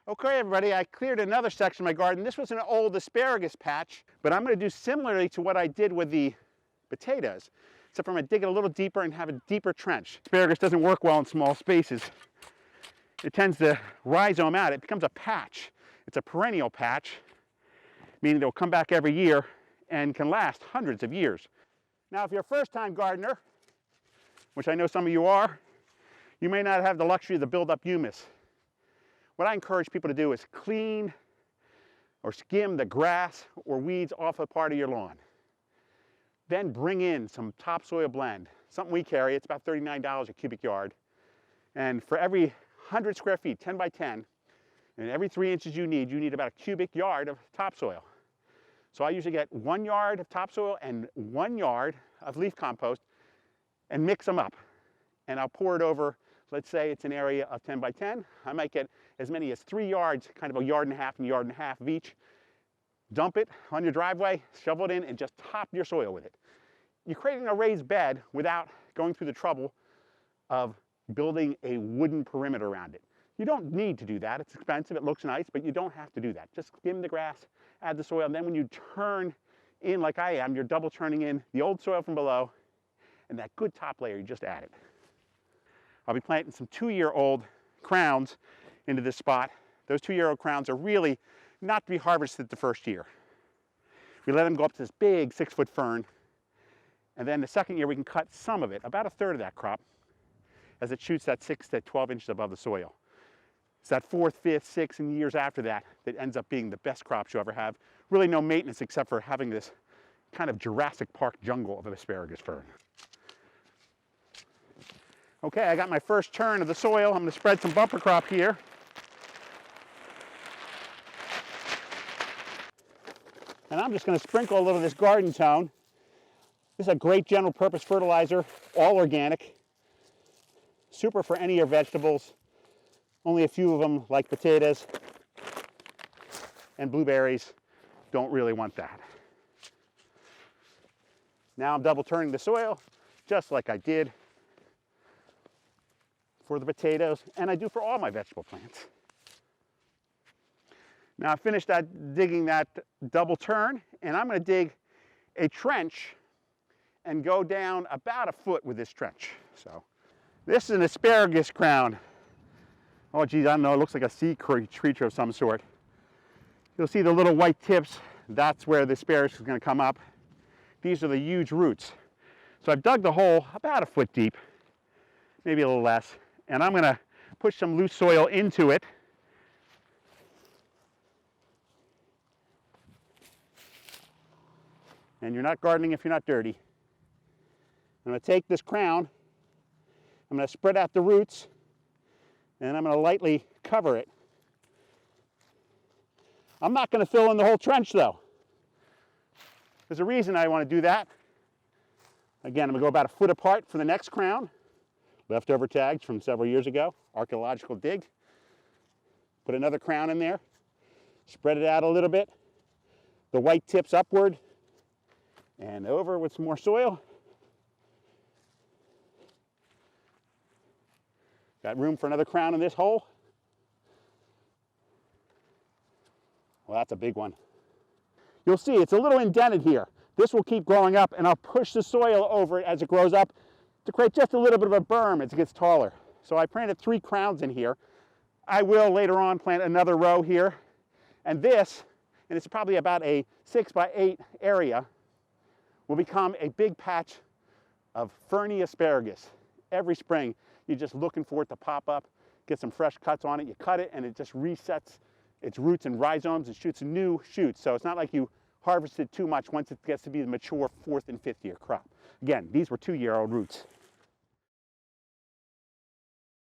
Okay, everybody, I cleared another section of my garden. This was an old asparagus patch, but I'm going to do similarly to what I did with the potatoes. Except I'm going to dig it a little deeper and have a deeper trench. Asparagus doesn't work well in small spaces. It tends to rhizome out. It becomes a patch. It's a perennial patch, meaning they'll come back every year and can last hundreds of years. Now, if you're a first-time gardener, which I know some of you are, you may not have the luxury of the build-up humus. What I encourage people to do is clean or skim the grass or weeds off a part of your lawn. Then bring in some topsoil blend. Something we carry, it's about $39 a cubic yard. And for every 100 square feet, 10 by 10, and every 3 inches you need about a cubic yard of topsoil. So I usually get 1 yard of topsoil and 1 yard of leaf compost and mix them up. And I'll pour it over, let's say it's an area of 10 by 10. I might get as many as 3 yards, kind of a yard and a half and a yard and a half of each. Dump it on your driveway, shovel it in, and just top your soil with it. You're creating a raised bed without going through the trouble of building a wooden perimeter around it. You don't need to do that. It's expensive, it looks nice, but you don't have to do that. Just skim the grass, add the soil, and then when you turn in like I am, you're double turning in the old soil from below, and that good top layer, you just add it. I'll be planting some 2-year-old crowns into this spot. Those 2-year-old crowns are really not to be harvested the first year. We let them go up to this big 6-foot fern, and then the second year we can cut some of it, about a third of that crop, as it shoots that 6 to 12 inches above the soil. It's that 4th, 5th, 6th, and years after that that ends up being the best crops you ever have. Really no maintenance except for having this kind of Jurassic Park jungle of an asparagus fern. Okay, I got my first turn of the soil. I'm going to spread some bumper crop here. And I'm just going to sprinkle a little of this garden tone. This is a great general purpose fertilizer, all organic. Super for any of your vegetables. Only a few of them, like potatoes and blueberries, don't really want that. Now I'm double turning the soil, just like I did for the potatoes, and I do for all my vegetable plants. Now I finished digging that double turn, and I'm going to dig a trench and go down about a foot with this trench. So this is an asparagus crown. Oh geez, I don't know, it looks like a sea creature of some sort. You'll see the little white tips. That's where the asparagus is going to come up. These are the huge roots. So I've dug the hole about a foot deep, maybe a little less, and I'm going to push some loose soil into it. And you're not gardening if you're not dirty. I'm going to take this crown, I'm going to spread out the roots, and I'm going to lightly cover it. I'm not going to fill in the whole trench though. There's a reason I want to do that. Again, I'm going to go about a foot apart for the next crown. Leftover tags from several years ago, archaeological dig. Put another crown in there, spread it out a little bit, the white tips upward, and over with some more soil. Got room for another crown in this hole. Well, that's a big one. You'll see it's a little indented here. This will keep growing up, and I'll push the soil over it as it grows up to create just a little bit of a berm as it gets taller. So I planted 3 crowns in here. I will later on plant another row here. And this, and it's probably about a 6 by 8 area, will become a big patch of ferny asparagus. Every spring, you're just looking for it to pop up, get some fresh cuts on it. You cut it, and it just resets its roots and rhizomes and shoots new shoots. So it's not like you harvested too much once it gets to be the mature 4th and 5th year crop. Again, these were 2-year-old roots.